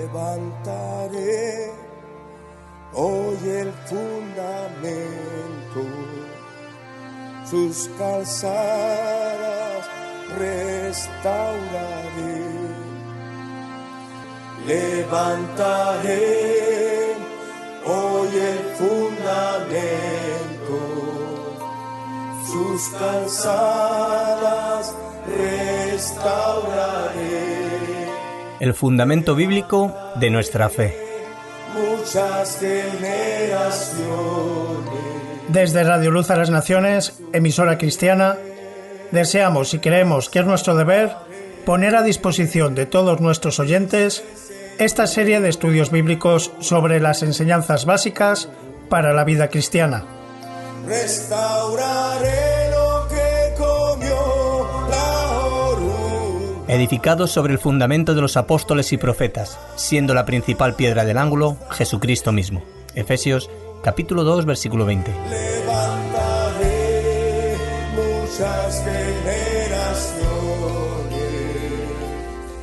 Levantaré hoy el fundamento, sus calzadas restauraré. Levantaré hoy el fundamento, sus calzadas restauraré. El fundamento bíblico de nuestra fe. Muchas generaciones. Desde Radio Luz a las Naciones, emisora cristiana, deseamos y creemos que es nuestro deber poner a disposición de todos nuestros oyentes esta serie de estudios bíblicos sobre las enseñanzas básicas para la vida cristiana. Restauraré lo que comió la oruga. Edificados sobre el fundamento de los apóstoles y profetas, siendo la principal piedra del ángulo Jesucristo mismo. Efesios capítulo 2, versículo 20. Levantaré muchas generaciones.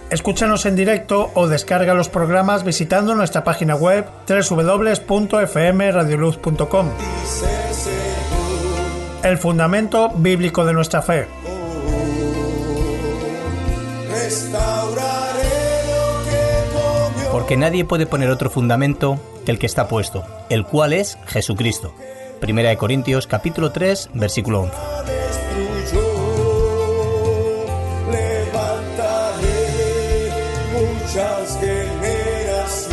Escúchanos en directo o descarga los programas visitando nuestra página web www.fmradioluz.com. El fundamento bíblico de nuestra fe. Porque nadie puede poner otro fundamento que el que está puesto, el cual es Jesucristo. Primera de Corintios capítulo 3, versículo 11. Muchas generaciones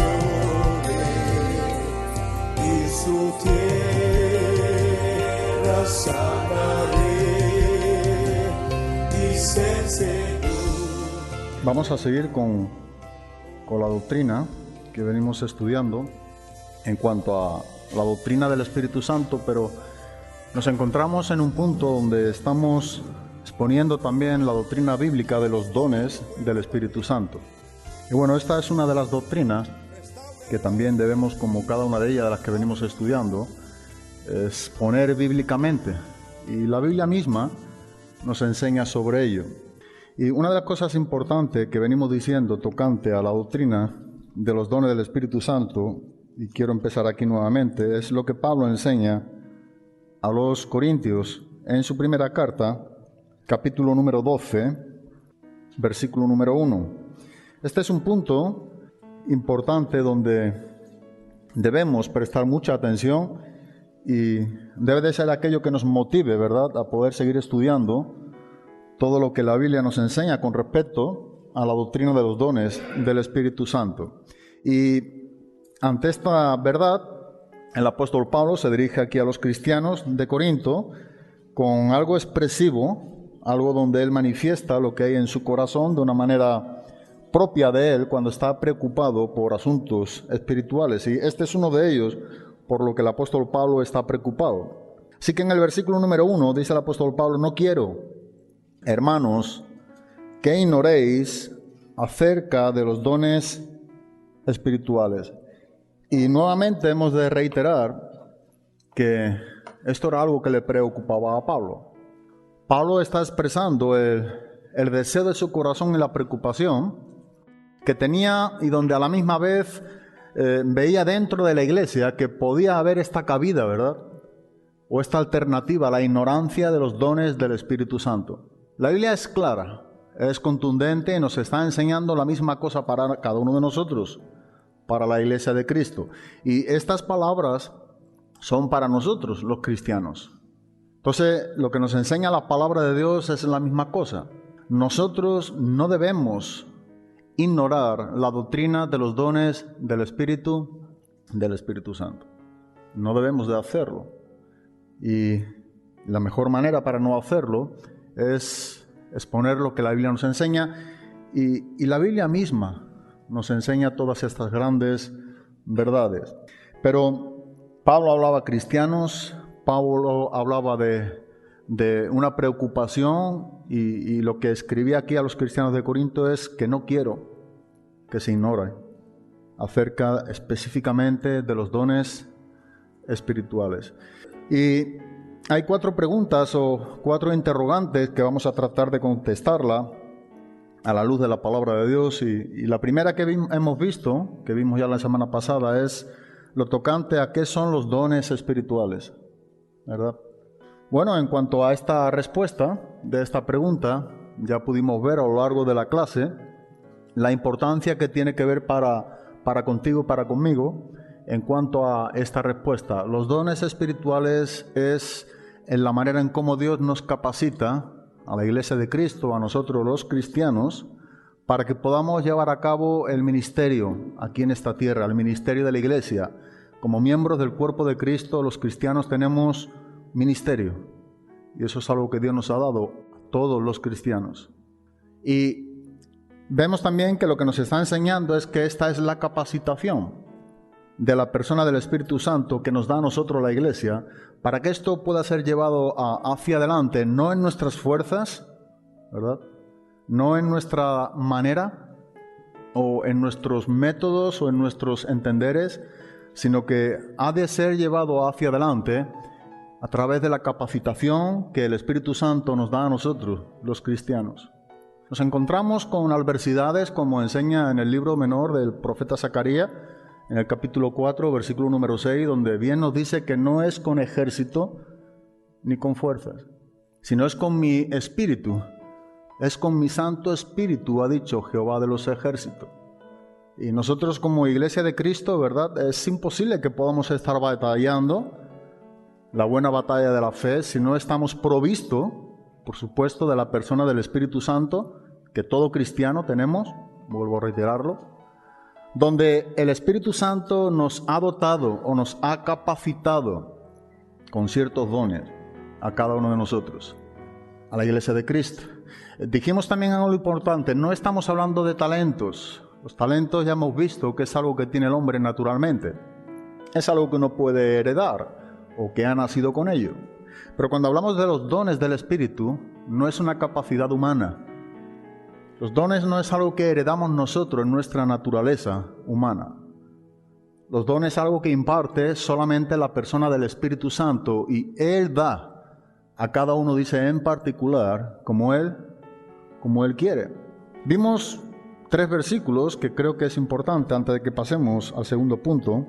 y su tierra sanaré, dice el Señor. Vamos a seguir con la doctrina que venimos estudiando en cuanto a la doctrina del Espíritu Santo, pero nos encontramos en un punto donde estamos exponiendo también la doctrina bíblica de los dones del Espíritu Santo. Y bueno, esta es una de las doctrinas que también debemos, como cada una de ellas de las que venimos estudiando, exponer bíblicamente. Y la Biblia misma nos enseña sobre ello. Y una de las cosas importantes que venimos diciendo tocante a la doctrina de los dones del Espíritu Santo, y quiero empezar aquí nuevamente, es lo que Pablo enseña a los Corintios en su primera carta, capítulo número 12, versículo número 1. Este es un punto importante donde debemos prestar mucha atención y debe de ser aquello que nos motive, ¿verdad?, a poder seguir estudiando todo lo que la Biblia nos enseña con respecto a la doctrina de los dones del Espíritu Santo. Y ante esta verdad, el apóstol Pablo se dirige aquí a los cristianos de Corinto con algo expresivo, algo donde él manifiesta lo que hay en su corazón de una manera propia de él cuando está preocupado por asuntos espirituales. Y este es uno de ellos por lo que el apóstol Pablo está preocupado. Así que en el versículo número 1 dice el apóstol Pablo: no quiero, hermanos, que ignoréis acerca de los dones espirituales. Y nuevamente hemos de reiterar que esto era algo que le preocupaba a Pablo. Pablo está expresando el deseo de su corazón y la preocupación que tenía, y donde a la misma vez veía dentro de la iglesia que podía haber esta cabida, ¿verdad?, o esta alternativa, la ignorancia de los dones del Espíritu Santo. La Biblia es clara, es contundente y nos está enseñando la misma cosa para cada uno de nosotros, para la iglesia de Cristo. Y estas palabras son para nosotros, los cristianos. Entonces, lo que nos enseña la palabra de Dios es la misma cosa. Nosotros no debemos ignorar la doctrina de los dones del Espíritu Santo. No debemos de hacerlo. Y la mejor manera para no hacerlo es exponer lo que la Biblia nos enseña. Y la Biblia misma nos enseña todas estas grandes verdades. Pero Pablo hablaba a cristianos, Pablo hablaba de una preocupación, y lo que escribía aquí a los cristianos de Corinto es que no quiero que se ignore acerca específicamente de los dones espirituales. Y hay 4 preguntas o 4 interrogantes que vamos a tratar de contestarla a la luz de la palabra de Dios. Y la primera que hemos visto, que vimos ya la semana pasada, es lo tocante a qué son los dones espirituales, ¿verdad? Bueno, en cuanto a esta respuesta de esta pregunta, ya pudimos ver a lo largo de la clase la importancia que tiene que ver para contigo y para conmigo en cuanto a esta respuesta. Los dones espirituales es en la manera en cómo Dios nos capacita a la Iglesia de Cristo, a nosotros los cristianos, para que podamos llevar a cabo el ministerio aquí en esta tierra, el ministerio de la Iglesia. Como miembros del cuerpo de Cristo, los cristianos tenemos ministerio. Y eso es algo que Dios nos ha dado a todos los cristianos. Y vemos también que lo que nos está enseñando es que esta es la capacitación de la persona del Espíritu Santo que nos da a nosotros la Iglesia, para que esto pueda ser llevado hacia adelante, no en nuestras fuerzas, ¿verdad? No en nuestra manera, o en nuestros métodos, o en nuestros entenderes, sino que ha de ser llevado hacia adelante a través de la capacitación que el Espíritu Santo nos da a nosotros, los cristianos. Nos encontramos con adversidades, como enseña en el libro menor del profeta Zacarías, en el capítulo 4, versículo número 6, donde bien nos dice que no es con ejército ni con fuerzas, sino es con mi espíritu, es con mi Santo Espíritu, ha dicho Jehová de los ejércitos. Y nosotros como Iglesia de Cristo, ¿verdad? Es imposible que podamos estar batallando la buena batalla de la fe si no estamos provistos, por supuesto, de la persona del Espíritu Santo, que todo cristiano tenemos, vuelvo a reiterarlo, donde el Espíritu Santo nos ha dotado o nos ha capacitado con ciertos dones a cada uno de nosotros, a la Iglesia de Cristo. Dijimos también algo importante, no estamos hablando de talentos. Los talentos ya hemos visto que es algo que tiene el hombre naturalmente. Es algo que uno puede heredar o que ha nacido con ello. Pero cuando hablamos de los dones del Espíritu, no es una capacidad humana. Los dones no es algo que heredamos nosotros en nuestra naturaleza humana. Los dones es algo que imparte solamente la persona del Espíritu Santo y Él da a cada uno, dice, en particular, como Él quiere. Vimos 3 versículos que creo que es importante antes de que pasemos al segundo punto.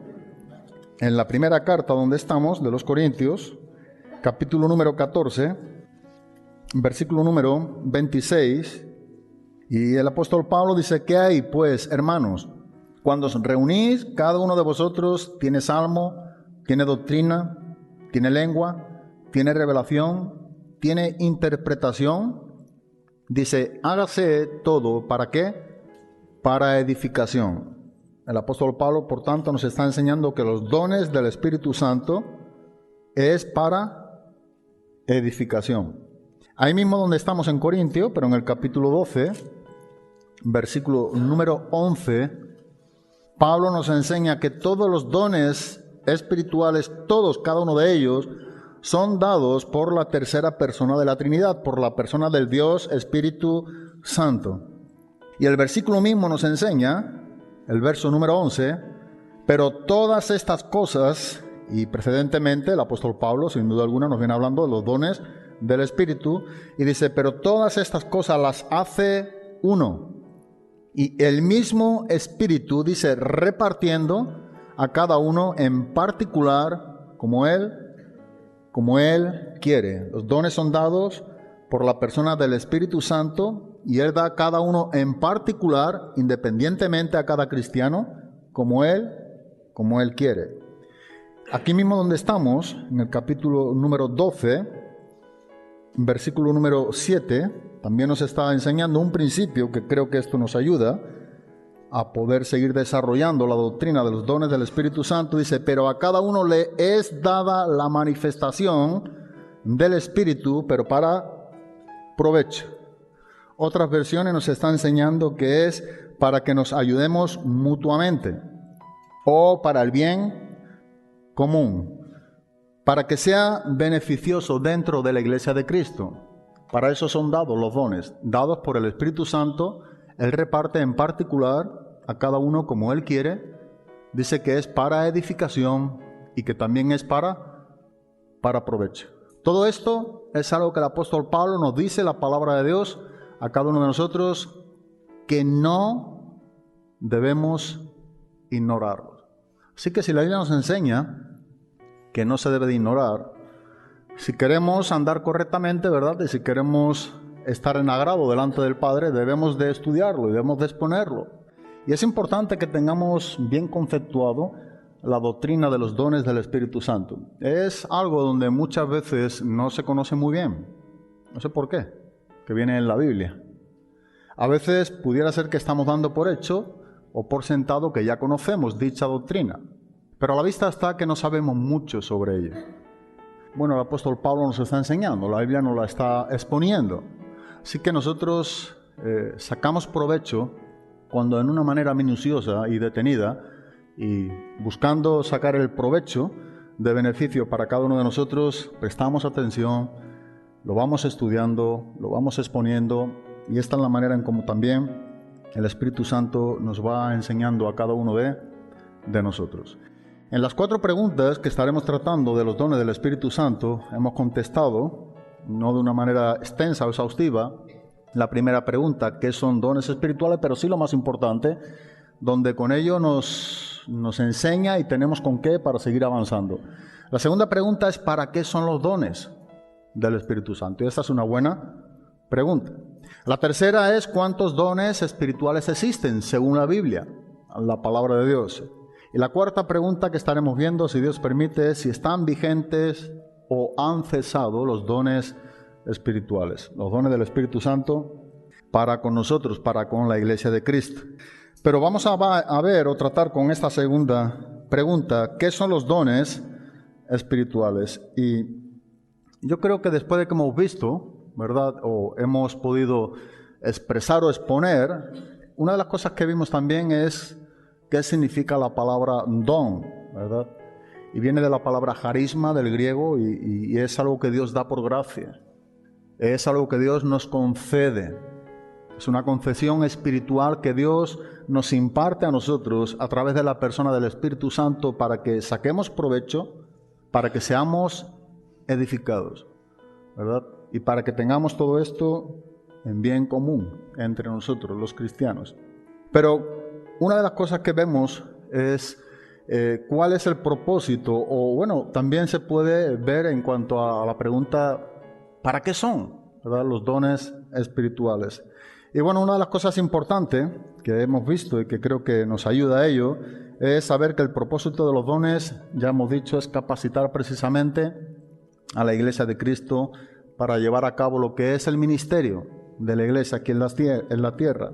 En la primera carta donde estamos, de los Corintios, capítulo número 14, versículo número 26, y el apóstol Pablo dice: ¿qué hay pues, hermanos? Cuando os reunís, cada uno de vosotros tiene salmo, tiene doctrina, tiene lengua, tiene revelación, tiene interpretación. Dice, hágase todo, ¿para qué? Para edificación. El apóstol Pablo, por tanto, nos está enseñando que los dones del Espíritu Santo es para edificación. Ahí mismo donde estamos en Corintio, pero en el capítulo 12, versículo número 11, Pablo nos enseña que todos los dones espirituales, todos, cada uno de ellos, son dados por la tercera persona de la Trinidad, por la persona del Dios Espíritu Santo. Y el versículo mismo nos enseña, el verso número 11, pero todas estas cosas, y precedentemente el apóstol Pablo, sin duda alguna, nos viene hablando de los dones del Espíritu, y dice, pero todas estas cosas las hace uno, y el mismo Espíritu, dice, repartiendo a cada uno en particular como Él quiere. Los dones son dados por la persona del Espíritu Santo, y Él da a cada uno en particular, independientemente a cada cristiano, como Él quiere. Aquí mismo donde estamos, en el capítulo número 12, versículo número 7, también nos está enseñando un principio que creo que esto nos ayuda a poder seguir desarrollando la doctrina de los dones del Espíritu Santo. Dice, pero a cada uno le es dada la manifestación del Espíritu, pero para provecho. Otras versiones nos están enseñando que es para que nos ayudemos mutuamente o para el bien común, para que sea beneficioso dentro de la Iglesia de Cristo. Para eso son dados los dones, dados por el Espíritu Santo. Él reparte en particular a cada uno como Él quiere. Dice que es para edificación y que también es para provecho. Todo esto es algo que el apóstol Pablo nos dice, la palabra de Dios, a cada uno de nosotros que no debemos ignorarlos. Así que si la Biblia nos enseña que no se debe de ignorar, si queremos andar correctamente, ¿verdad? Y si queremos estar en agrado delante del Padre, debemos de estudiarlo y debemos de exponerlo. Y es importante que tengamos bien conceptuado la doctrina de los dones del Espíritu Santo. Es algo donde muchas veces no se conoce muy bien. No sé por qué, que viene en la Biblia. A veces pudiera ser que estamos dando por hecho o por sentado que ya conocemos dicha doctrina, pero a la vista está que no sabemos mucho sobre ella. Bueno, el apóstol Pablo nos está enseñando, la Biblia nos la está exponiendo. Así que nosotros sacamos provecho cuando en una manera minuciosa y detenida y buscando sacar el provecho de beneficio para cada uno de nosotros, prestamos atención, lo vamos estudiando, lo vamos exponiendo, y esta es la manera en cómo también el Espíritu Santo nos va enseñando a cada uno de nosotros. En las 4 preguntas que estaremos tratando de los dones del Espíritu Santo, hemos contestado, no de una manera extensa o exhaustiva, la primera pregunta, ¿qué son dones espirituales? Pero sí lo más importante, donde con ello nos enseña y tenemos con qué para seguir avanzando. La segunda pregunta es, ¿para qué son los dones del Espíritu Santo? Y esta es una buena pregunta. La tercera es, ¿cuántos dones espirituales existen según la Biblia, la palabra de Dios? Y la cuarta pregunta que estaremos viendo, si Dios permite, es si están vigentes o han cesado los dones espirituales, los dones del Espíritu Santo para con nosotros, para con la Iglesia de Cristo. Pero vamos a ver o tratar con esta segunda pregunta, ¿qué son los dones espirituales? Y yo creo que después de que hemos visto, ¿verdad?, o hemos podido expresar o exponer, una de las cosas que vimos también es qué significa la palabra don, ¿verdad? Y viene de la palabra carisma del griego y es algo que Dios da por gracia. Es algo que Dios nos concede. Es una concesión espiritual que Dios nos imparte a nosotros a través de la persona del Espíritu Santo para que saquemos provecho, para que seamos edificados, ¿verdad? Y para que tengamos todo esto en bien común entre nosotros, los cristianos. Pero una de las cosas que vemos es cuál es el propósito, o bueno, también se puede ver en cuanto a la pregunta, ¿para qué son, ¿verdad?, los dones espirituales? Y bueno, una de las cosas importantes que hemos visto y que creo que nos ayuda a ello es saber que el propósito de los dones, ya hemos dicho, es capacitar precisamente a la Iglesia de Cristo para llevar a cabo lo que es el ministerio de la Iglesia aquí en la tierra.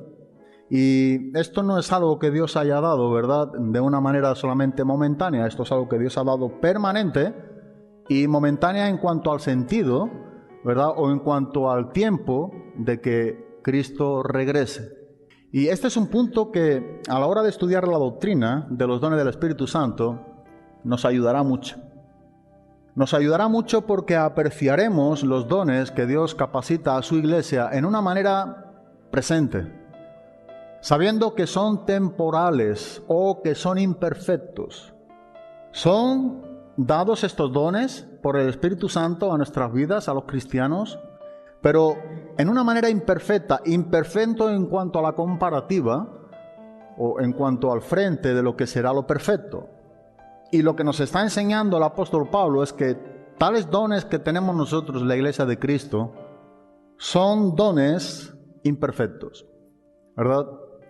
Y esto no es algo que Dios haya dado, ¿verdad?, de una manera solamente momentánea. Esto es algo que Dios ha dado permanente y momentánea en cuanto al sentido, ¿verdad?, o en cuanto al tiempo de que Cristo regrese. Y este es un punto que a la hora de estudiar la doctrina de los dones del Espíritu Santo nos ayudará mucho. Nos ayudará mucho porque apreciaremos los dones que Dios capacita a su iglesia en una manera presente, sabiendo que son temporales o que son imperfectos. Son dados estos dones por el Espíritu Santo a nuestras vidas, a los cristianos, pero en una manera imperfecta, imperfecto en cuanto a la comparativa o en cuanto al frente de lo que será lo perfecto. Y lo que nos está enseñando el apóstol Pablo es que tales dones que tenemos nosotros, la Iglesia de Cristo, son dones imperfectos, ¿verdad?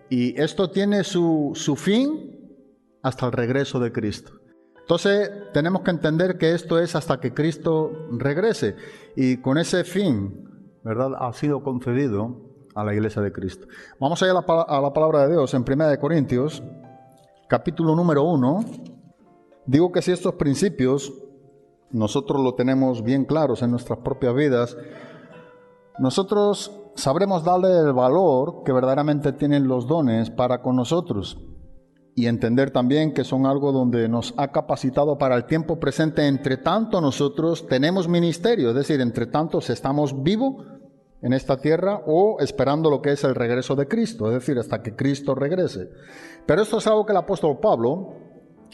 Y esto tiene su fin hasta el regreso de Cristo. Entonces tenemos que entender que esto es hasta que Cristo regrese. Y con ese fin, ¿verdad?, ha sido concedido a la Iglesia de Cristo. Vamos a ir a la palabra de Dios en 1 Corintios, capítulo número 1. Digo que si estos principios nosotros lo tenemos bien claros en nuestras propias vidas, nosotros sabremos darle el valor que verdaderamente tienen los dones para con nosotros y entender también que son algo donde nos ha capacitado para el tiempo presente. Entre tanto nosotros tenemos ministerio, es decir, entre tanto estamos vivos en esta tierra o esperando lo que es el regreso de Cristo, es decir, hasta que Cristo regrese. Pero esto es algo que el apóstol Pablo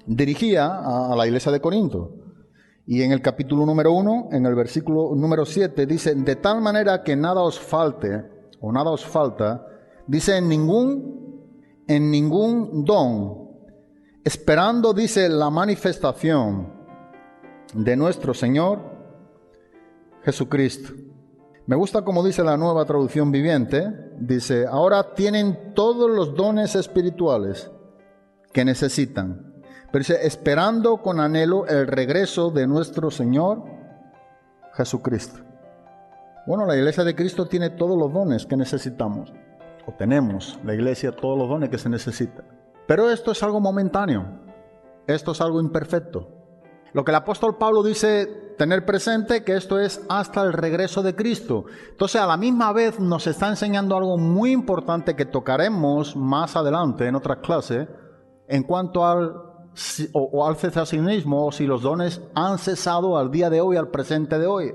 dirigía a la iglesia de Corinto. Y en el capítulo número 1, en el versículo número 7, dice: de tal manera que nada os falte o nada os falta, Dice en ningún don, esperando, dice, la manifestación de nuestro Señor Jesucristo. Me gusta como dice la Nueva Traducción Viviente, dice, ahora tienen todos los dones espirituales que necesitan. Pero dice, esperando con anhelo el regreso de nuestro Señor Jesucristo. Bueno, la Iglesia de Cristo tiene todos los dones que necesitamos. O tenemos, la Iglesia, todos los dones que se necesitan. Pero esto es algo momentáneo. Esto es algo imperfecto. Lo que el apóstol Pablo dice tener presente, que esto es hasta el regreso de Cristo. Entonces, a la misma vez nos está enseñando algo muy importante que tocaremos más adelante en otra clase, en cuanto al cesacionismo, o si los dones han cesado al día de hoy, al presente de hoy.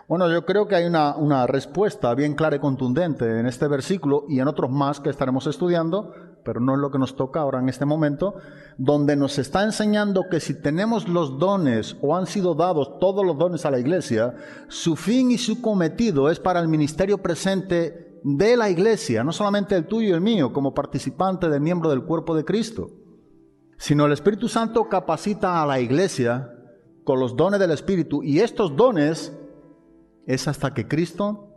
Bueno, yo creo que hay una respuesta bien clara y contundente en este versículo y en otros más que estaremos estudiando, pero no es lo que nos toca ahora en este momento, donde nos está enseñando que si tenemos los dones o han sido dados todos los dones a la Iglesia, su fin y su cometido es para el ministerio presente de la Iglesia, no solamente el tuyo y el mío como participante del miembro del cuerpo de Cristo, sino el Espíritu Santo capacita a la Iglesia con los dones del Espíritu, y estos dones es hasta que Cristo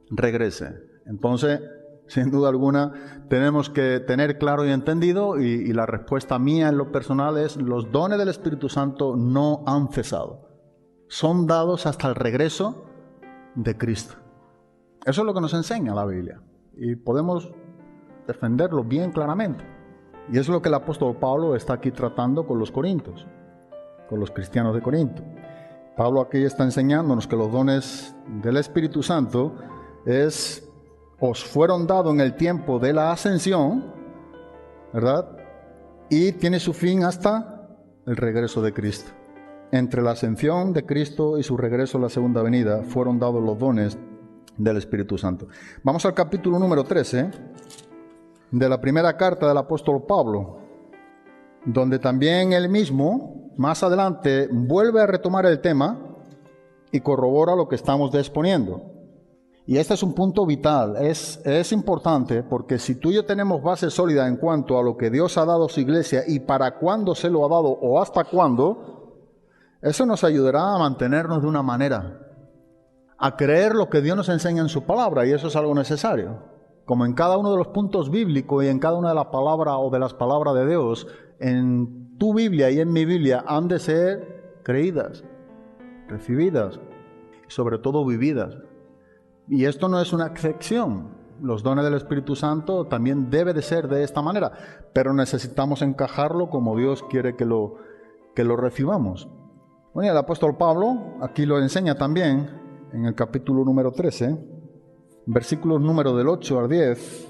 regrese. Entonces, sin duda alguna, tenemos que tener claro y entendido, y la respuesta mía en lo personal es, los dones del Espíritu Santo no han cesado. Son dados hasta el regreso de Cristo. Eso es lo que nos enseña la Biblia, y podemos defenderlo bien claramente. Y eso es lo que el apóstol Pablo está aquí tratando con los corintios, con los cristianos de Corinto. Pablo aquí está enseñándonos que los dones del Espíritu Santo os fueron dados en el tiempo de la ascensión, ¿verdad? Y tiene su fin hasta el regreso de Cristo. Entre la ascensión de Cristo y su regreso a la segunda venida fueron dados los dones del Espíritu Santo. Vamos al capítulo número 13 de la primera carta del apóstol Pablo, donde también él mismo, más adelante, vuelve a retomar el tema y corrobora lo que estamos exponiendo. Y este es un punto vital, es importante, porque si tú y yo tenemos base sólida en cuanto a lo que Dios ha dado a su iglesia y para cuándo se lo ha dado o hasta cuándo, eso nos ayudará a mantenernos de una manera, a creer lo que Dios nos enseña en su palabra, y eso es algo necesario. Como en cada uno de los puntos bíblicos y en cada una de las palabras o de las palabras de Dios, en tu Biblia y en mi Biblia han de ser creídas, recibidas y sobre todo vividas. Y esto no es una excepción. Los dones del Espíritu Santo también debe de ser de esta manera, pero necesitamos encajarlo como Dios quiere que lo recibamos. Bueno, y el apóstol Pablo aquí lo enseña también en el capítulo número 13, versículos número del 8 al 10,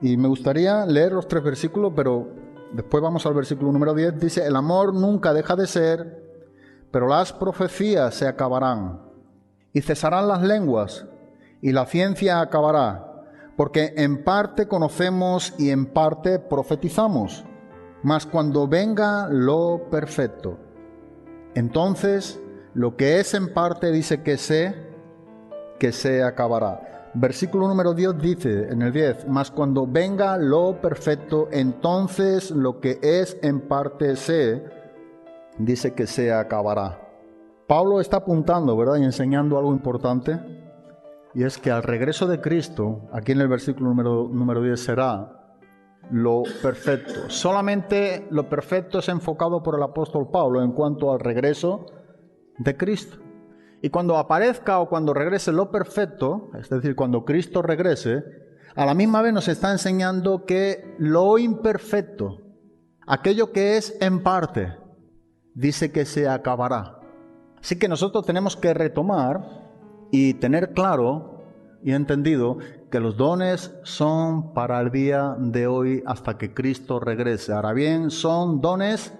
y me gustaría leer los 3 versículos, pero después vamos al versículo número 10. Dice, el amor nunca deja de ser, pero las profecías se acabarán, y cesarán las lenguas, y la ciencia acabará, porque en parte conocemos y en parte profetizamos, mas cuando venga lo perfecto, entonces lo que es en parte dice que se acabará. Versículo número 10 dice, en el 10, mas cuando venga lo perfecto, entonces lo que es en parte dice que se acabará. Pablo está apuntando, ¿verdad?, y enseñando algo importante, y es que al regreso de Cristo, aquí en el versículo número 10, será lo perfecto. Solamente lo perfecto es enfocado por el apóstol Pablo en cuanto al regreso de Cristo. Y cuando aparezca o cuando regrese lo perfecto, es decir, cuando Cristo regrese, a la misma vez nos está enseñando que lo imperfecto, aquello que es en parte, dice que se acabará. Así que nosotros tenemos que retomar y tener claro y entendido que los dones son para el día de hoy hasta que Cristo regrese. Ahora bien, son dones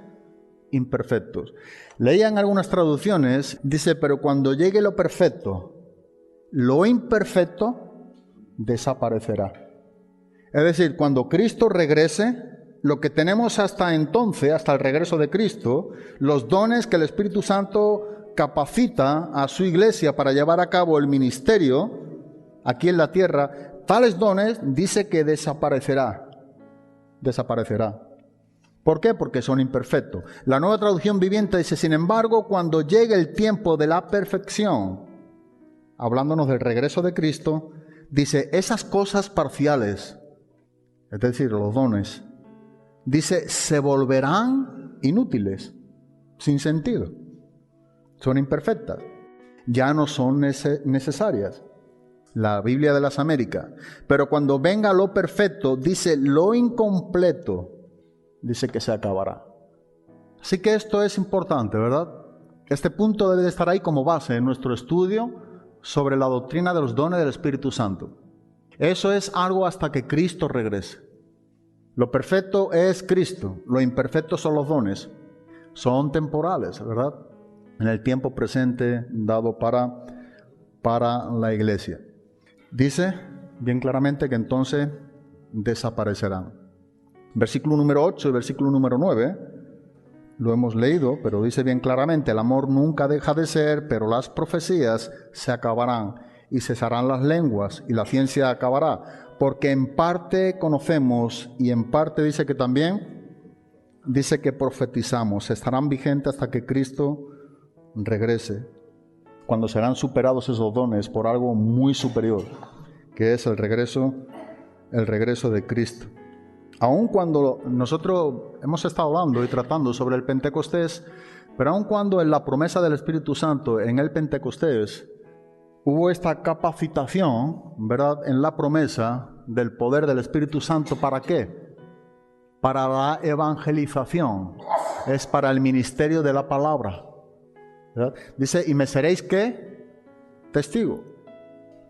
imperfectos. Leía en algunas traducciones, dice, pero cuando llegue lo perfecto, lo imperfecto desaparecerá. Es decir, cuando Cristo regrese, lo que tenemos hasta entonces, hasta el regreso de Cristo, los dones que el Espíritu Santo capacita a su iglesia para llevar a cabo el ministerio aquí en la tierra, tales dones dice que desaparecerá. ¿Por qué? Porque son imperfectos. La Nueva Traducción Viviente dice, sin embargo, cuando llegue el tiempo de la perfección, hablándonos del regreso de Cristo, dice, esas cosas parciales, es decir, los dones, dice, se volverán inútiles, sin sentido. Son imperfectas. Ya no son necesarias. La Biblia de las Américas. Pero cuando venga lo perfecto, dice, lo incompleto, dice que se acabará. Así que esto es importante, ¿verdad? Este punto debe de estar ahí como base en nuestro estudio sobre la doctrina de los dones del Espíritu Santo. Eso es algo hasta que Cristo regrese. Lo perfecto es Cristo, lo imperfecto son los dones. Son temporales, ¿verdad? En el tiempo presente dado para la iglesia. Dice bien claramente que entonces desaparecerán. Versículo número 8 y versículo número 9, lo hemos leído, pero dice bien claramente, el amor nunca deja de ser, pero las profecías se acabarán y cesarán las lenguas y la ciencia acabará, porque en parte conocemos y en parte dice que también, dice que profetizamos, estarán vigentes hasta que Cristo regrese, cuando serán superados esos dones por algo muy superior, que es el regreso de Cristo. Aun cuando nosotros hemos estado hablando y tratando sobre el Pentecostés, pero aun cuando en la promesa del Espíritu Santo en el Pentecostés hubo esta capacitación, ¿verdad?, en la promesa del poder del Espíritu Santo, ¿para qué? Para la evangelización, es para el ministerio de la palabra, ¿verdad? Dice, y me seréis, ¿qué? Testigo.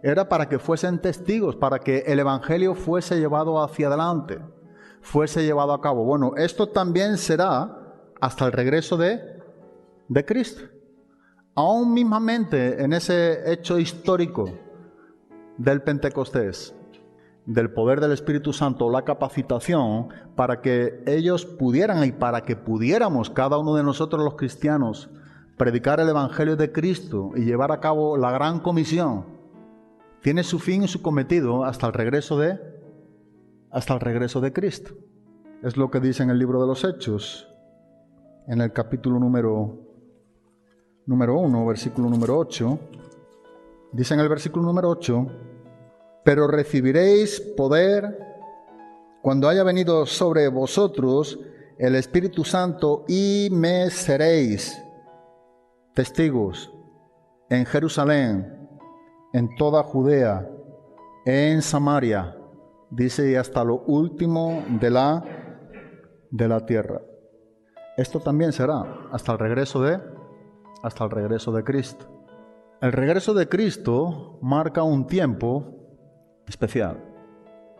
Era para que fuesen testigos, para que el evangelio fuese llevado hacia adelante, fuese llevado a cabo. Bueno, esto también será hasta el regreso de Cristo. Aún mismamente en ese hecho histórico del Pentecostés, del poder del Espíritu Santo, la capacitación para que ellos pudieran y para que pudiéramos, cada uno de nosotros los cristianos, predicar el Evangelio de Cristo y llevar a cabo la gran comisión, tiene su fin y su cometido hasta el regreso de Cristo. Es lo que dice en el libro de los Hechos, en el capítulo número 1, versículo número 8. Dice en el versículo número 8, pero recibiréis poder cuando haya venido sobre vosotros el Espíritu Santo y me seréis testigos en Jerusalén, en toda Judea, en Samaria, dice, y hasta lo último de la tierra. Esto también será hasta el regreso de Cristo. El regreso de Cristo marca un tiempo especial.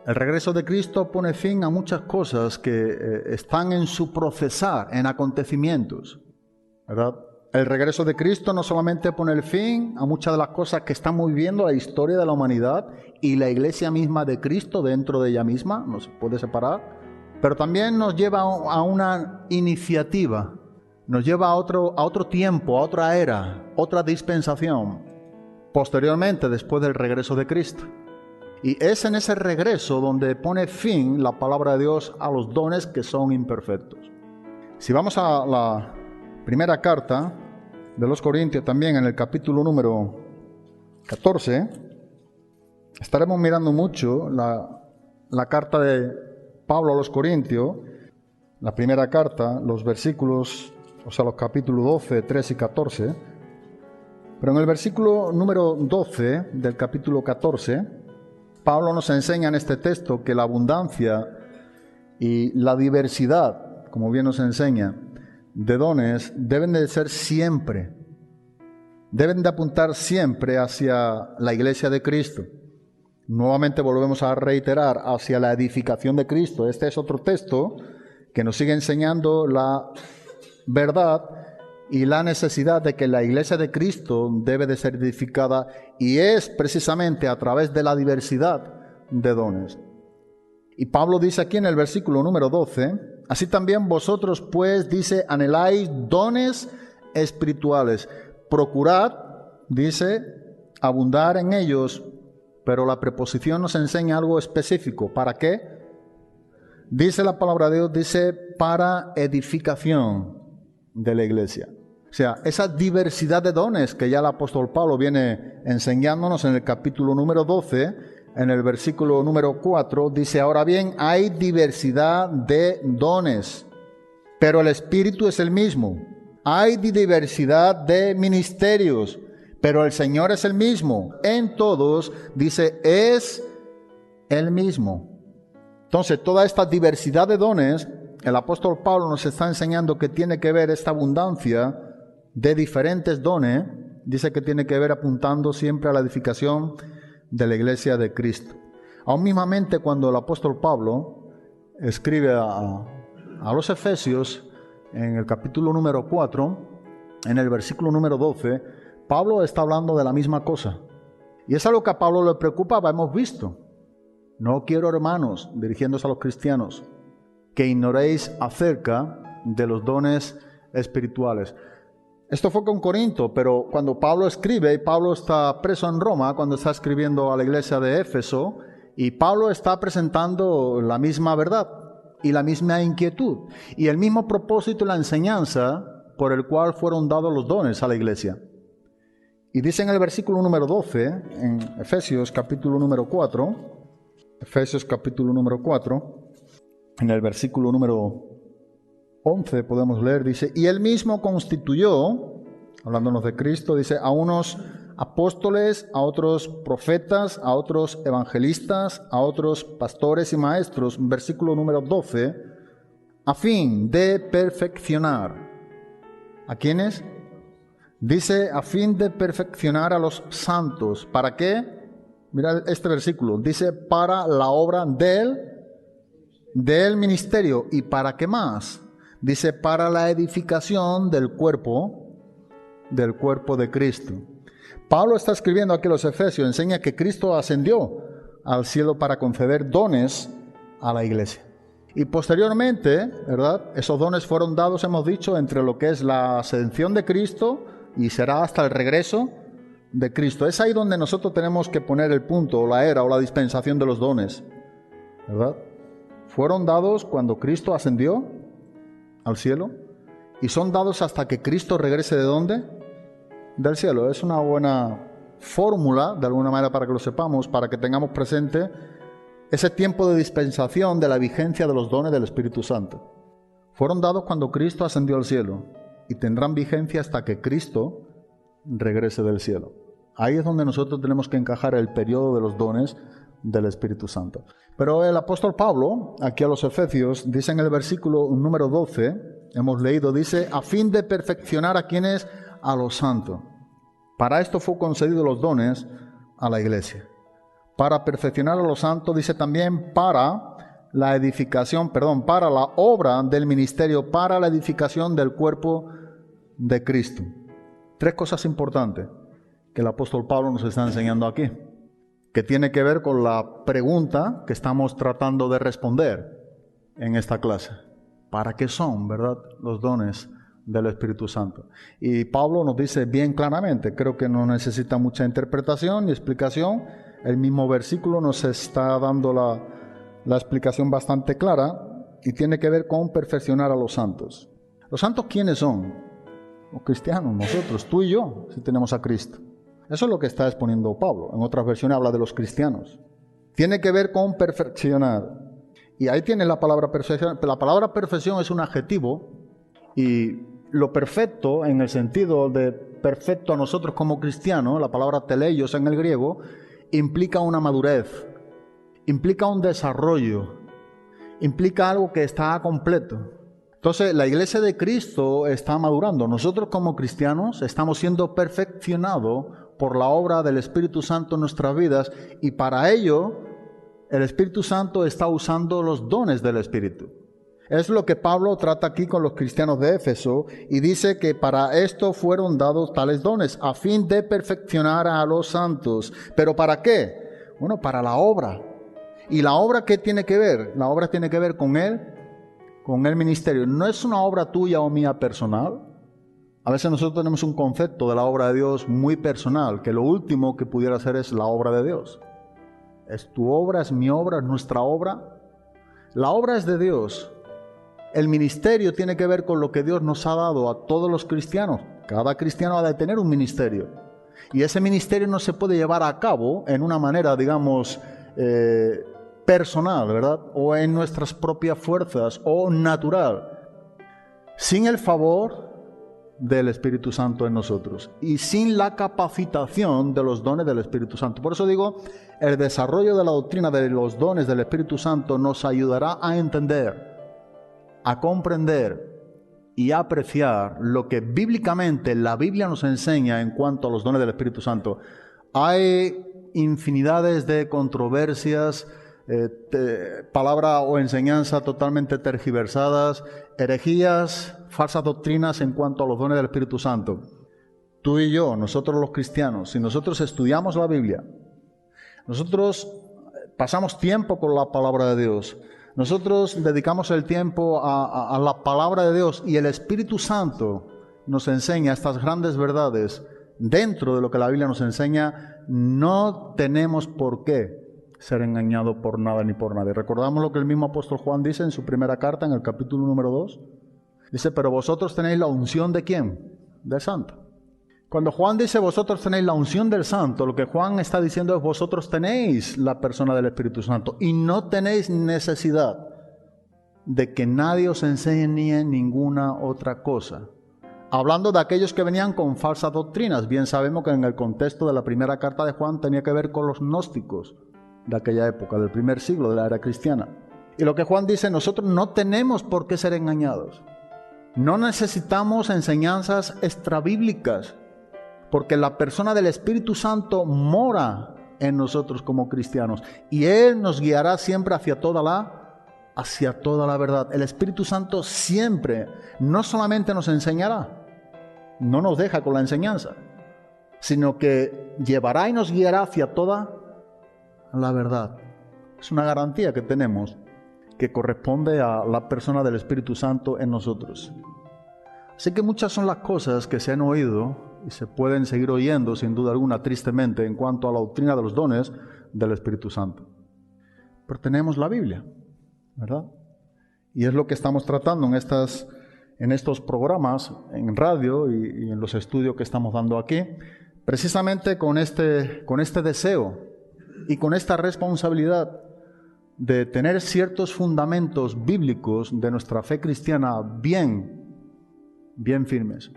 El regreso de Cristo pone fin a muchas cosas que están en su procesar, en acontecimientos, ¿verdad? El regreso de Cristo no solamente pone el fin a muchas de las cosas que estamos viviendo la historia de la humanidad y la iglesia misma de Cristo dentro de ella misma, no se puede separar, pero también nos lleva a una iniciativa, nos lleva a otro tiempo, a otra era, otra dispensación, posteriormente, después del regreso de Cristo. Y es en ese regreso donde pone fin la palabra de Dios a los dones que son imperfectos. Si vamos a la primera carta de los Corintios, también en el capítulo número 14, estaremos mirando mucho la carta de Pablo a los Corintios, la primera carta, los versículos, o sea, los capítulos 12, 13 y 14. Pero en el versículo número 12 del capítulo 14, Pablo nos enseña en este texto que la abundancia y la diversidad, como bien nos enseña, de dones deben de ser siempre, deben de apuntar siempre hacia la iglesia de Cristo. Nuevamente volvemos a reiterar, hacia la edificación de Cristo. Este es otro texto que nos sigue enseñando la verdad y la necesidad de que la iglesia de Cristo debe de ser edificada, y es precisamente a través de la diversidad de dones. Y Pablo dice aquí en el versículo número 12, así también vosotros pues, dice, anheláis dones espirituales. Procurad, dice, abundar en ellos, pero la preposición nos enseña algo específico. ¿Para qué? Dice la palabra de Dios, dice para edificación de la iglesia. O sea, esa diversidad de dones que ya el apóstol Pablo viene enseñándonos en el capítulo número 12, en el versículo número 4, dice, ahora bien, hay diversidad de dones, pero el Espíritu es el mismo. Hay diversidad de ministerios, pero el Señor es el mismo. En todos, dice, es el mismo. Entonces, toda esta diversidad de dones, el apóstol Pablo nos está enseñando que tiene que ver esta abundancia de diferentes dones, dice que tiene que ver apuntando siempre a la edificación de la iglesia de Cristo. Aún mismamente cuando el apóstol Pablo escribe a los Efesios, en el capítulo número 4, en el versículo número 12, Pablo está hablando de la misma cosa. Y es algo que a Pablo le preocupaba, hemos visto. No quiero, hermanos, dirigiéndose a los cristianos, que ignoréis acerca de los dones espirituales. Esto fue con Corinto, pero cuando Pablo escribe, y Pablo está preso en Roma, cuando está escribiendo a la iglesia de Éfeso, y Pablo está presentando la misma verdad y la misma inquietud, y el mismo propósito y la enseñanza por el cual fueron dados los dones a la iglesia. Y dice en el versículo número 12, en Efesios capítulo número 4, Efesios capítulo número 4, en el versículo número 11 podemos leer, dice, y él mismo constituyó, hablándonos de Cristo, dice, a unos apóstoles, a otros profetas, a otros evangelistas, a otros pastores y maestros, versículo número 12, a fin de perfeccionar. ¿A quiénes? Dice, a fin de perfeccionar a los santos. ¿Para qué? Mira este versículo, dice, para la obra del ministerio. ¿Y para qué más? Dice, para la edificación del cuerpo de Cristo. Pablo está escribiendo aquí a los Efesios, enseña que Cristo ascendió al cielo para conceder dones a la iglesia. Y posteriormente, ¿verdad? Esos dones fueron dados, hemos dicho, entre lo que es la ascensión de Cristo y será hasta el regreso de Cristo. Es ahí donde nosotros tenemos que poner el punto, o la era, o la dispensación de los dones, ¿verdad? Fueron dados cuando Cristo ascendió al cielo y son dados hasta que Cristo regrese ¿de dónde? Del cielo. Es una buena fórmula, de alguna manera, para que lo sepamos, para que tengamos presente ese tiempo de dispensación de la vigencia de los dones del Espíritu Santo. Fueron dados cuando Cristo ascendió al cielo y tendrán vigencia hasta que Cristo regrese del cielo. Ahí es donde nosotros tenemos que encajar el periodo de los dones del Espíritu Santo. Pero el apóstol Pablo, aquí a los Efesios, dice en el versículo número 12, hemos leído, dice, a fin de perfeccionar a quienes, a los santos. Para esto fue concedido los dones a la iglesia. Para perfeccionar a los santos, dice también, para la edificación, para la obra del ministerio, para la edificación del cuerpo de Cristo. Tres cosas importantes que el apóstol Pablo nos está enseñando aquí, que tiene que ver con la pregunta que estamos tratando de responder en esta clase. ¿Para qué son, verdad, los dones del Espíritu Santo? Y Pablo nos dice bien claramente, creo que no necesita mucha interpretación ni explicación. El mismo versículo nos está dando la explicación bastante clara y tiene que ver con perfeccionar a los santos. ¿Los santos quiénes son? Los cristianos, nosotros, tú y yo, si tenemos a Cristo. Eso es lo que está exponiendo Pablo. En otras versiones habla de los cristianos. Tiene que ver con perfeccionar. Y ahí tiene la palabra perfección. La palabra perfección es un adjetivo y lo perfecto, en el sentido de perfecto a nosotros como cristianos, la palabra teleios en el griego, implica una madurez, implica un desarrollo, implica algo que está completo. Entonces, la iglesia de Cristo está madurando. Nosotros como cristianos estamos siendo perfeccionados por la obra del Espíritu Santo en nuestras vidas y para ello el Espíritu Santo está usando los dones del Espíritu. Es lo que Pablo trata aquí con los cristianos de Éfeso y dice que para esto fueron dados tales dones, a fin de perfeccionar a los santos. ¿Pero para qué? Bueno, para la obra. ¿Y la obra qué tiene que ver? La obra tiene que ver con el ministerio. No es una obra tuya o mía personal. A veces nosotros tenemos un concepto de la obra de Dios muy personal, que lo último que pudiera hacer es la obra de Dios. ¿Es tu obra? ¿Es mi obra? ¿Es nuestra obra? La obra es de Dios. El ministerio tiene que ver con lo que Dios nos ha dado a todos los cristianos. Cada cristiano ha de tener un ministerio. Y ese ministerio no se puede llevar a cabo en una manera, digamos, personal, ¿verdad? O en nuestras propias fuerzas o natural. Sin el favor del Espíritu Santo en nosotros y sin la capacitación de los dones del Espíritu Santo. Por eso digo, el desarrollo de la doctrina de los dones del Espíritu Santo nos ayudará a entender, a comprender y a apreciar lo que bíblicamente la Biblia nos enseña en cuanto a los dones del Espíritu Santo. Hay infinidades de controversias, palabra o enseñanza totalmente tergiversadas, herejías, falsas doctrinas en cuanto a los dones del Espíritu Santo. Tú y yo, nosotros los cristianos, si nosotros estudiamos la Biblia, nosotros pasamos tiempo con la palabra de Dios, nosotros dedicamos el tiempo a la palabra de Dios y el Espíritu Santo nos enseña estas grandes verdades dentro de lo que la Biblia nos enseña, no tenemos por qué ser engañado por nada ni por nadie. Recordamos lo que el mismo apóstol Juan dice en su primera carta, en el capítulo número 2. Dice, pero vosotros tenéis la unción ¿de quién? Del Santo. Cuando Juan dice vosotros tenéis la unción del Santo, lo que Juan está diciendo es vosotros tenéis la persona del Espíritu Santo y no tenéis necesidad de que nadie os enseñe ninguna otra cosa. Hablando de aquellos que venían con falsas doctrinas, bien sabemos que en el contexto de la primera carta de Juan tenía que ver con los gnósticos de aquella época, del primer siglo de la era cristiana. Y lo que Juan dice, nosotros no tenemos por qué ser engañados. No necesitamos enseñanzas extrabíblicas, porque la persona del Espíritu Santo mora en nosotros como cristianos y Él nos guiará siempre hacia toda la verdad. El Espíritu Santo siempre, no solamente nos enseñará, no nos deja con la enseñanza, sino que llevará y nos guiará hacia toda la verdad. Es una garantía que tenemos que corresponde a la persona del Espíritu Santo en nosotros. Así que muchas son las cosas que se han oído y se pueden seguir oyendo sin duda alguna tristemente en cuanto a la doctrina de los dones del Espíritu Santo. Pero tenemos la Biblia, ¿verdad? Y es lo que estamos tratando en estos programas, en radio y en los estudios que estamos dando aquí, precisamente con este deseo y con esta responsabilidad de tener ciertos fundamentos bíblicos de nuestra fe cristiana bien firmes.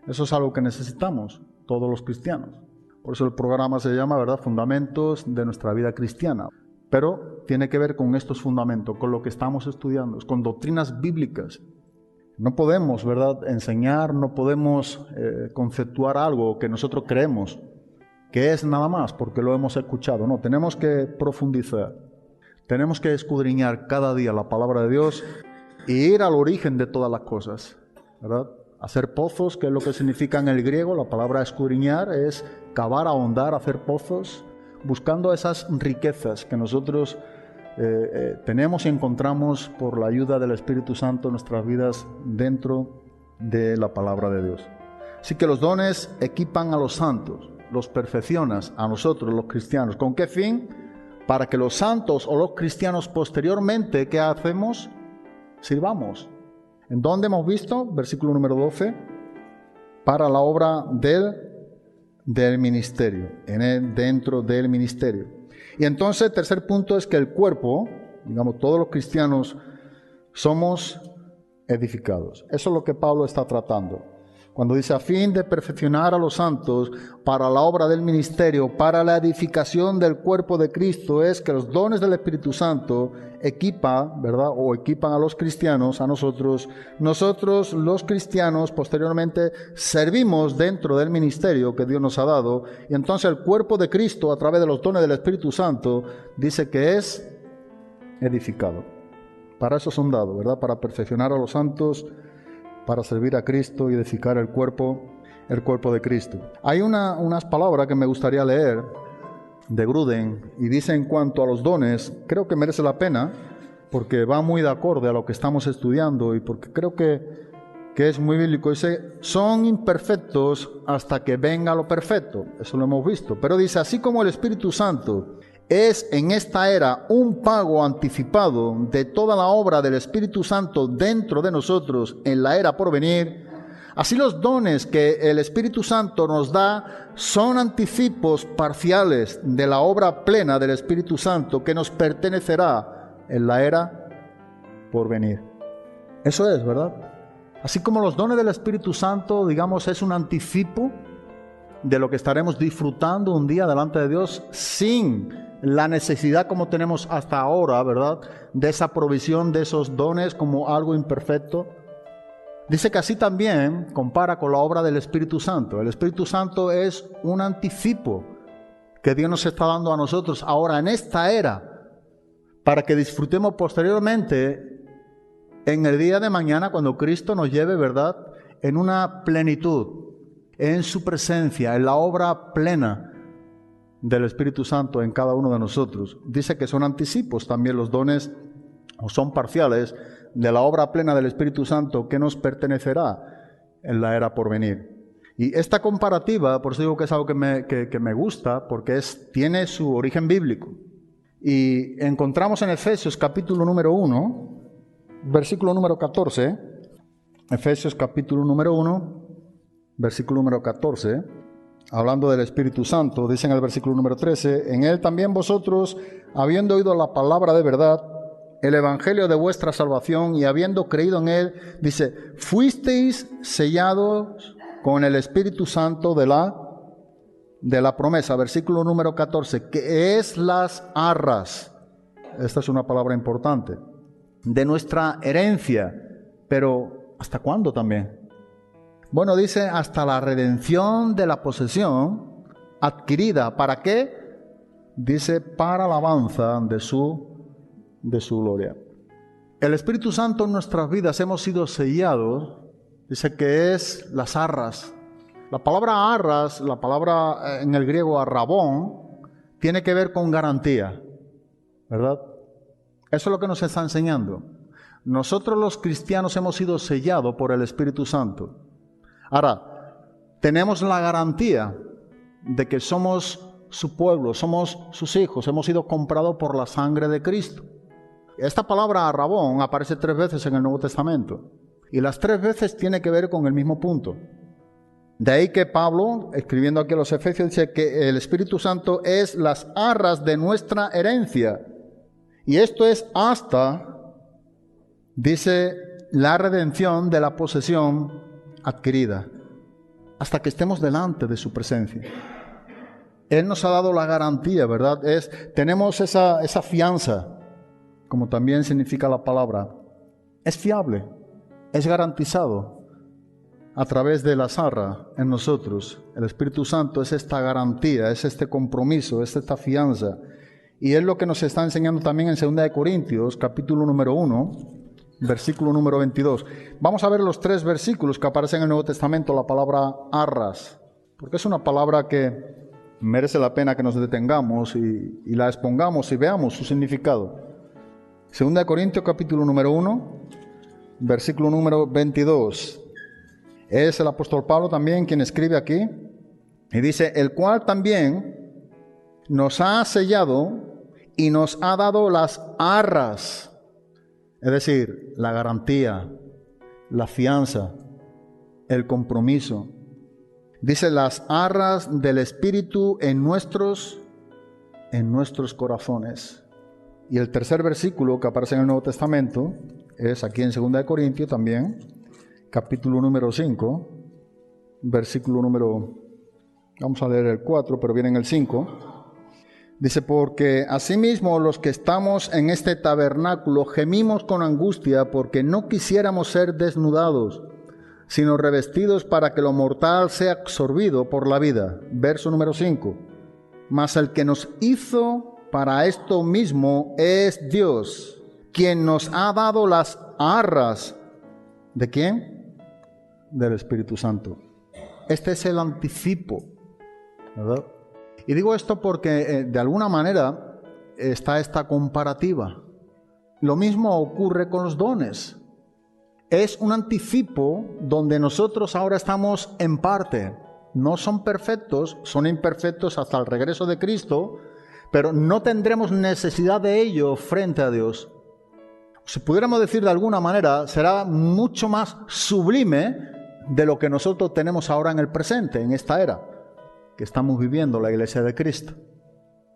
Eso es algo que necesitamos todos los cristianos. Por eso el programa se llama, ¿verdad?, Fundamentos de nuestra vida cristiana. Pero tiene que ver con estos fundamentos, con lo que estamos estudiando, con doctrinas bíblicas. No podemos, ¿verdad?, enseñar, no podemos conceptuar algo que nosotros creemos que es nada más porque lo hemos escuchado. No, tenemos que profundizar. Tenemos que escudriñar cada día la palabra de Dios e ir al origen de todas las cosas, ¿verdad? Hacer pozos, que es lo que significa en el griego. La palabra escudriñar es cavar, ahondar, hacer pozos, buscando esas riquezas que nosotros tenemos y encontramos por la ayuda del Espíritu Santo en nuestras vidas dentro de la palabra de Dios. Así que los dones equipan a los santos, los perfeccionan a nosotros los cristianos. ¿Con qué fin? Para que los santos o los cristianos posteriormente, ¿qué hacemos? Sirvamos. ¿En dónde hemos visto? Versículo número 12. Para la obra del ministerio, dentro del ministerio. Y entonces, tercer punto es que el cuerpo, digamos, todos los cristianos somos edificados. Eso es lo que Pablo está tratando. Cuando dice, a fin de perfeccionar a los santos para la obra del ministerio, para la edificación del cuerpo de Cristo, es que los dones del Espíritu Santo equipan, ¿verdad?, o equipan a los cristianos, a nosotros. Nosotros, los cristianos, posteriormente servimos dentro del ministerio que Dios nos ha dado. Y entonces el cuerpo de Cristo, a través de los dones del Espíritu Santo, dice que es edificado. Para eso son dados, ¿verdad?, para perfeccionar a los santos, para servir a Cristo y edificar el cuerpo de Cristo. Hay unas palabras que me gustaría leer de Gruden y dice en cuanto a los dones, creo que merece la pena porque va muy de acorde a lo que estamos estudiando y porque creo que es muy bíblico. Dice, son imperfectos hasta que venga lo perfecto. Eso lo hemos visto. Pero dice, así como el Espíritu Santo es en esta era un pago anticipado de toda la obra del Espíritu Santo dentro de nosotros en la era por venir, así los dones que el Espíritu Santo nos da son anticipos parciales de la obra plena del Espíritu Santo que nos pertenecerá en la era por venir. Eso es, ¿verdad? Así como los dones del Espíritu Santo, digamos, es un anticipo de lo que estaremos disfrutando un día delante de Dios sin la necesidad como tenemos hasta ahora, ¿verdad?, de esa provisión de esos dones como algo imperfecto. Dice que así también compara con la obra del Espíritu Santo. El Espíritu Santo es un anticipo que Dios nos está dando a nosotros ahora en esta era, para que disfrutemos posteriormente en el día de mañana cuando Cristo nos lleve, ¿verdad?, en una plenitud, en su presencia, en la obra plena del Espíritu Santo en cada uno de nosotros. Dice que son anticipos también los dones, o son parciales, de la obra plena del Espíritu Santo que nos pertenecerá en la era por venir. Y esta comparativa, por eso digo que es algo que me gusta, porque tiene su origen bíblico. Y encontramos en Efesios capítulo número 1, versículo número 14, Efesios capítulo número 1, versículo número 14, hablando del Espíritu Santo, dice en el versículo número 13, en él también vosotros, habiendo oído la palabra de verdad, el evangelio de vuestra salvación, y habiendo creído en él, dice, fuisteis sellados con el Espíritu Santo de la promesa, versículo número 14, que es las arras, esta es una palabra importante, de nuestra herencia, pero ¿hasta cuándo también? Bueno, dice, hasta la redención de la posesión adquirida. ¿Para qué? Dice, para alabanza de su gloria. El Espíritu Santo en nuestras vidas hemos sido sellados, dice que es las arras. La palabra arras, la palabra en el griego arrabón, tiene que ver con garantía, ¿verdad? Eso es lo que nos está enseñando. Nosotros los cristianos hemos sido sellados por el Espíritu Santo. Ahora, tenemos la garantía de que somos su pueblo, somos sus hijos, hemos sido comprados por la sangre de Cristo. Esta palabra arrabón aparece 3 veces en el Nuevo Testamento y las 3 veces tiene que ver con el mismo punto. De ahí que Pablo, escribiendo aquí a los Efesios, dice que el Espíritu Santo es las arras de nuestra herencia. Y esto es hasta, dice, la redención de la posesión adquirida, hasta que estemos delante de su presencia. Él nos ha dado la garantía, ¿verdad? Tenemos esa fianza, como también significa la palabra. Es fiable, es garantizado a través de la arra en nosotros. El Espíritu Santo es esta garantía, es este compromiso, es esta fianza. Y es lo que nos está enseñando también en 2 Corintios, capítulo número 1, versículo número 22. Vamos a ver los 3 versículos que aparecen en el Nuevo Testamento, la palabra arras, porque es una palabra que merece la pena que nos detengamos y la expongamos y veamos su significado. 2 Corintios capítulo número 1, versículo número 22. Es el apóstol Pablo también quien escribe aquí y dice, el cual también nos ha sellado y nos ha dado las arras, es decir, la garantía, la fianza, el compromiso. Dice, las arras del Espíritu en nuestros corazones. Y el tercer versículo que aparece en el Nuevo Testamento es aquí en 2 Corintios también, capítulo número 5, versículo número, vamos a leer el 4, pero viene en el 5. Dice, porque asimismo los que estamos en este tabernáculo gemimos con angustia porque no quisiéramos ser desnudados, sino revestidos para que lo mortal sea absorbido por la vida. Verso número 5. Mas el que nos hizo para esto mismo es Dios, quien nos ha dado las arras. ¿De quién? Del Espíritu Santo. Este es el anticipo, ¿verdad? Y digo esto porque de alguna manera está esta comparativa. Lo mismo ocurre con los dones. Es un anticipo donde nosotros ahora estamos en parte. No son perfectos, son imperfectos hasta el regreso de Cristo, pero no tendremos necesidad de ello frente a Dios. Si pudiéramos decir de alguna manera, será mucho más sublime de lo que nosotros tenemos ahora en el presente, en esta era que estamos viviendo la Iglesia de Cristo.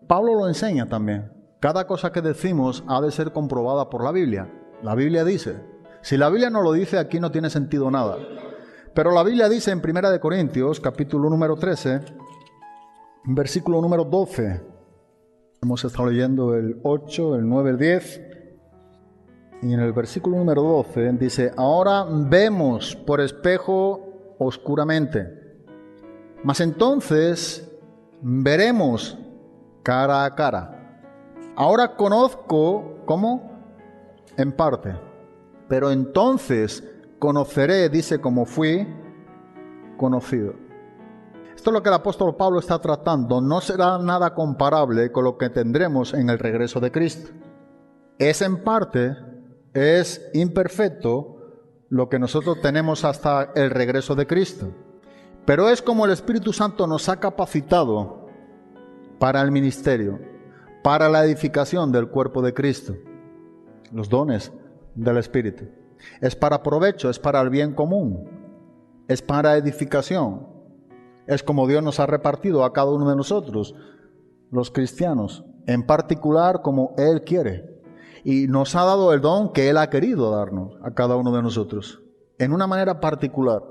Pablo lo enseña también. Cada cosa que decimos ha de ser comprobada por la Biblia. La Biblia dice. Si la Biblia no lo dice, aquí no tiene sentido nada. Pero la Biblia dice en 1 Corintios, capítulo número 13, versículo número 12. Hemos estado leyendo el 8, el 9, el 10. Y en el versículo número 12 dice: ahora vemos por espejo oscuramente, mas entonces veremos cara a cara. Ahora conozco, ¿cómo? En parte. Pero entonces conoceré, dice, como fui conocido. Esto es lo que el apóstol Pablo está tratando. No será nada comparable con lo que tendremos en el regreso de Cristo. Es en parte, es imperfecto lo que nosotros tenemos hasta el regreso de Cristo. Pero es como el Espíritu Santo nos ha capacitado para el ministerio, para la edificación del cuerpo de Cristo. Los dones del Espíritu. Es para provecho, es para el bien común, es para edificación. Es como Dios nos ha repartido a cada uno de nosotros, los cristianos, en particular como Él quiere. Y nos ha dado el don que Él ha querido darnos a cada uno de nosotros, en una manera particular,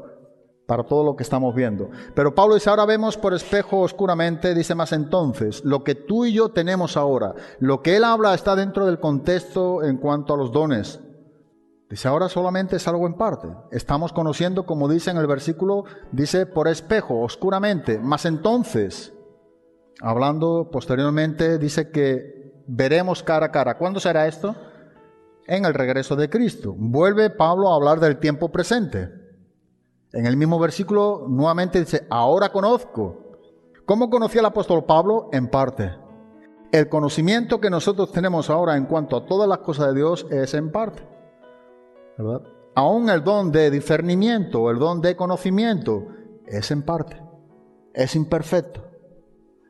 para todo lo que estamos viendo. Pero Pablo dice, ahora vemos por espejo oscuramente, dice más entonces, lo que tú y yo tenemos ahora, lo que Él habla está dentro del contexto en cuanto a los dones. Dice, ahora solamente es algo en parte. Estamos conociendo, como dice en el versículo, dice por espejo, oscuramente. Mas entonces, hablando posteriormente, dice que veremos cara a cara. ¿Cuándo será esto? En el regreso de Cristo. Vuelve Pablo a hablar del tiempo presente. En el mismo versículo, nuevamente dice, ahora conozco. ¿Cómo conocía el apóstol Pablo? En parte. El conocimiento que nosotros tenemos ahora en cuanto a todas las cosas de Dios es en parte. ¿Verdad? Aún el don de discernimiento, el don de conocimiento, es en parte, es imperfecto.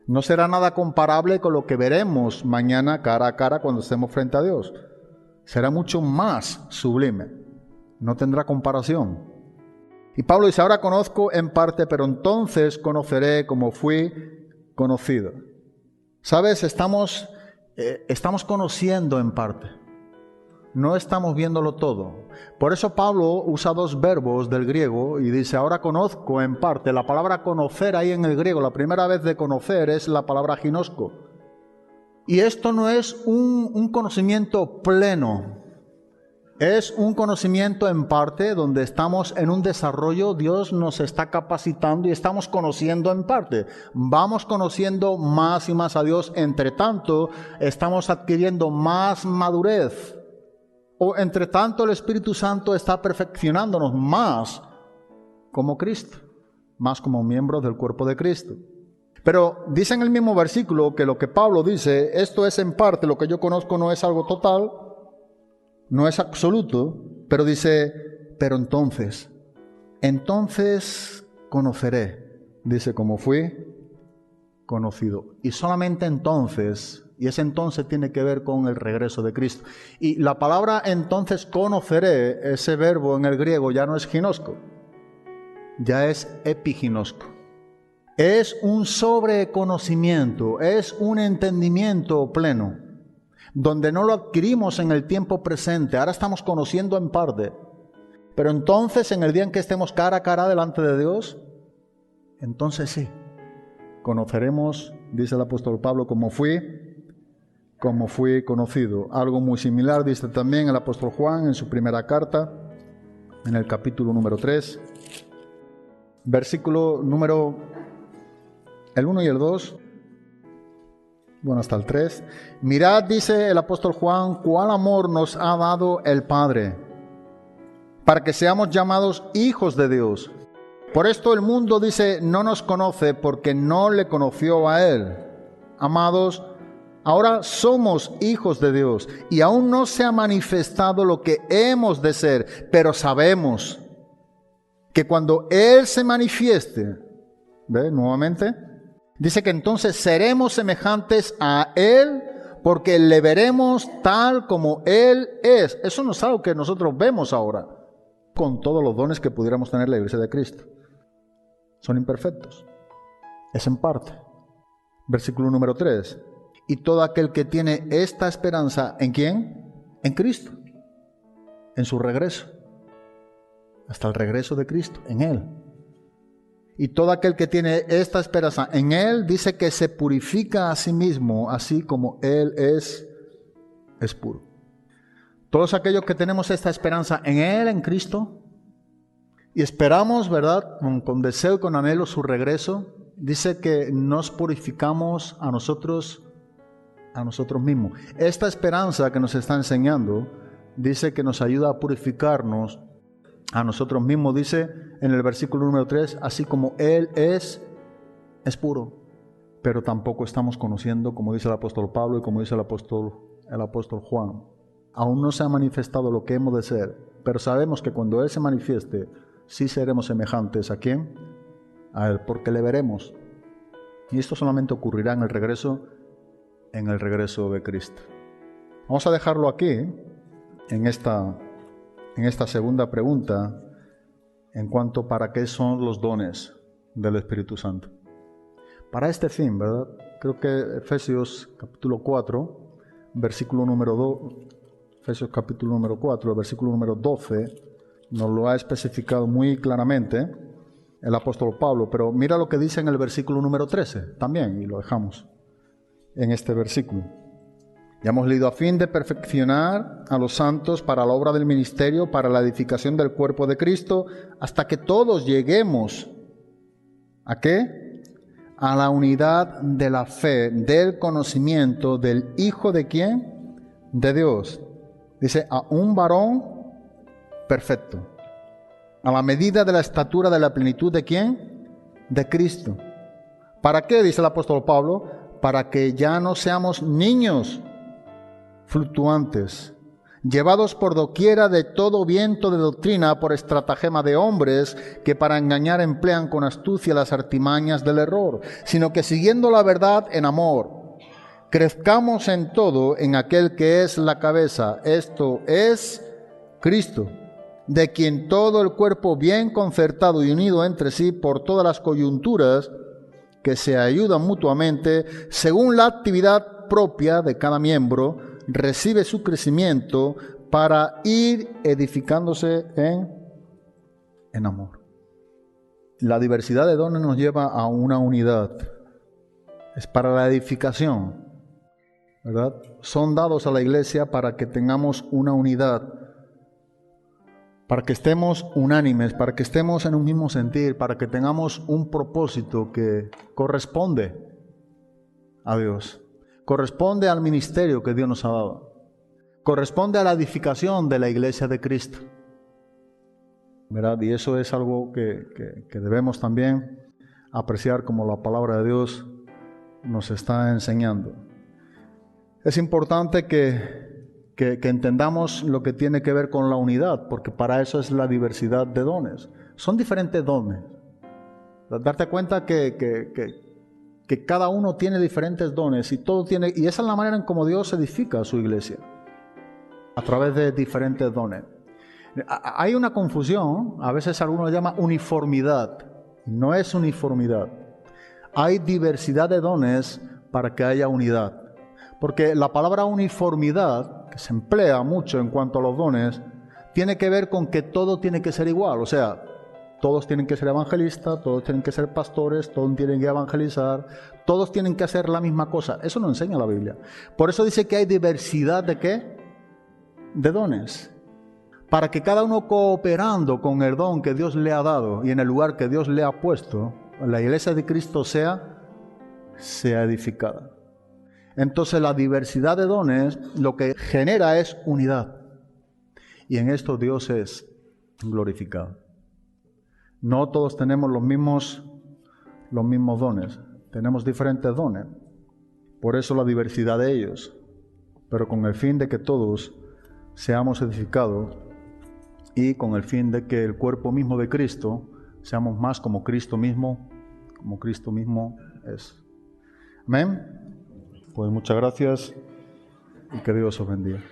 No será nada comparable con lo que veremos mañana cara a cara cuando estemos frente a Dios. Será mucho más sublime, no tendrá comparación. Y Pablo dice, ahora conozco en parte, pero entonces conoceré como fui conocido. ¿Sabes? Estamos conociendo en parte. No estamos viéndolo todo. Por eso Pablo usa dos verbos del griego y dice, ahora conozco en parte. La palabra conocer ahí en el griego, la primera vez de conocer es la palabra ginosco. Y esto no es un conocimiento pleno. Es un conocimiento en parte donde estamos en un desarrollo, Dios nos está capacitando y estamos conociendo en parte. Vamos conociendo más y más a Dios, entre tanto estamos adquiriendo más madurez. O entre tanto el Espíritu Santo está perfeccionándonos más como Cristo, más como miembros del cuerpo de Cristo. Pero dice en el mismo versículo que lo que Pablo dice, esto es en parte, lo que yo conozco no es algo total, no es absoluto, pero dice, pero entonces conoceré, dice, como fui conocido. Y solamente entonces, y ese entonces tiene que ver con el regreso de Cristo. Y la palabra entonces conoceré, ese verbo en el griego ya no es ginosco, ya es epiginosco. Es un sobreconocimiento, es un entendimiento pleno, donde no lo adquirimos en el tiempo presente. Ahora estamos conociendo en parte, pero entonces en el día en que estemos cara a cara delante de Dios, entonces sí, conoceremos, dice el apóstol Pablo, como fui conocido. Algo muy similar dice también el apóstol Juan en su primera carta, en el capítulo número 3, versículo número, el 1 y el 2, bueno, hasta el 3. Mirad, dice el apóstol Juan, cuál amor nos ha dado el Padre, para que seamos llamados hijos de Dios. Por esto el mundo, dice, no nos conoce porque no le conoció a Él. Amados, ahora somos hijos de Dios y aún no se ha manifestado lo que hemos de ser, pero sabemos que cuando Él se manifieste, ¿ve? Nuevamente, Dice que entonces seremos semejantes a Él porque le veremos tal como Él es. Eso no es algo que nosotros vemos ahora, con todos los dones que pudiéramos tener la Iglesia de Cristo. Son imperfectos. Es en parte. Versículo número 3. Y todo aquel que tiene esta esperanza, ¿en quién? En Cristo. En su regreso. Hasta el regreso de Cristo, en Él. Y todo aquel que tiene esta esperanza en Él, dice que se purifica a sí mismo, así como Él es puro. Todos aquellos que tenemos esta esperanza en Él, en Cristo, y esperamos, ¿verdad?, con deseo y con anhelo su regreso, dice que nos purificamos a nosotros mismos. Esta esperanza que nos está enseñando, dice que nos ayuda a purificarnos a nosotros mismos. Dice en el versículo número 3, así como Él es puro. Pero tampoco estamos conociendo, como dice el apóstol Pablo y como dice el apóstol Juan. Aún no se ha manifestado lo que hemos de ser, pero sabemos que cuando Él se manifieste, sí seremos semejantes. ¿A quién? A Él, porque le veremos. Y esto solamente ocurrirá en el regreso de Cristo. Vamos a dejarlo aquí, en esta segunda pregunta, en cuanto para qué son los dones del Espíritu Santo. Para este fin, ¿verdad? Creo que Efesios capítulo 4, versículo número 2, Efesios capítulo número 4, versículo número 12, nos lo ha especificado muy claramente el apóstol Pablo, pero mira lo que dice en el versículo número 13 también, y lo dejamos en este versículo. Ya hemos leído: a fin de perfeccionar a los santos para la obra del ministerio, para la edificación del cuerpo de Cristo, hasta que todos lleguemos, ¿a qué? A la unidad de la fe, del conocimiento del Hijo de ¿quién? De Dios. Dice, a un varón perfecto, a la medida de la estatura de la plenitud de ¿quién? De Cristo. ¿Para qué? Dice el apóstol Pablo, para que ya no seamos niños fluctuantes, llevados por doquiera de todo viento de doctrina por estratagema de hombres que para engañar emplean con astucia las artimañas del error, sino que siguiendo la verdad en amor, crezcamos en todo en aquel que es la cabeza, esto es Cristo, de quien todo el cuerpo bien concertado y unido entre sí por todas las coyunturas que se ayudan mutuamente, según la actividad propia de cada miembro, recibe su crecimiento para ir edificándose en amor. La diversidad de dones nos lleva a una unidad. Es para la edificación, ¿verdad? Son dados a la iglesia para que tengamos una unidad, para que estemos unánimes, para que estemos en un mismo sentir, para que tengamos un propósito que corresponde a Dios. Corresponde al ministerio que Dios nos ha dado. Corresponde a la edificación de la iglesia de Cristo, ¿verdad? Y eso es algo que debemos también apreciar, como la palabra de Dios nos está enseñando. Es importante que entendamos lo que tiene que ver con la unidad, porque para eso es la diversidad de dones. Son diferentes dones. Darte cuenta que cada uno tiene diferentes dones y esa es la manera en cómo Dios edifica a su iglesia, a través de diferentes dones. Hay una confusión, a veces algunos llaman uniformidad. No es uniformidad. Hay diversidad de dones para que haya unidad. Porque la palabra uniformidad, que se emplea mucho en cuanto a los dones, tiene que ver con que todo tiene que ser igual. O sea, todos tienen que ser evangelistas, todos tienen que ser pastores, todos tienen que evangelizar, todos tienen que hacer la misma cosa. Eso no enseña la Biblia. Por eso dice que hay diversidad ¿de qué? De dones. Para que cada uno, cooperando con el don que Dios le ha dado y en el lugar que Dios le ha puesto, la iglesia de Cristo sea edificada. Entonces la diversidad de dones lo que genera es unidad. Y en esto Dios es glorificado. No todos tenemos los mismos dones. Tenemos diferentes dones. Por eso la diversidad de ellos. Pero con el fin de que todos seamos edificados y con el fin de que el cuerpo mismo de Cristo seamos más como Cristo mismo es. Amén. Pues muchas gracias y que Dios os bendiga.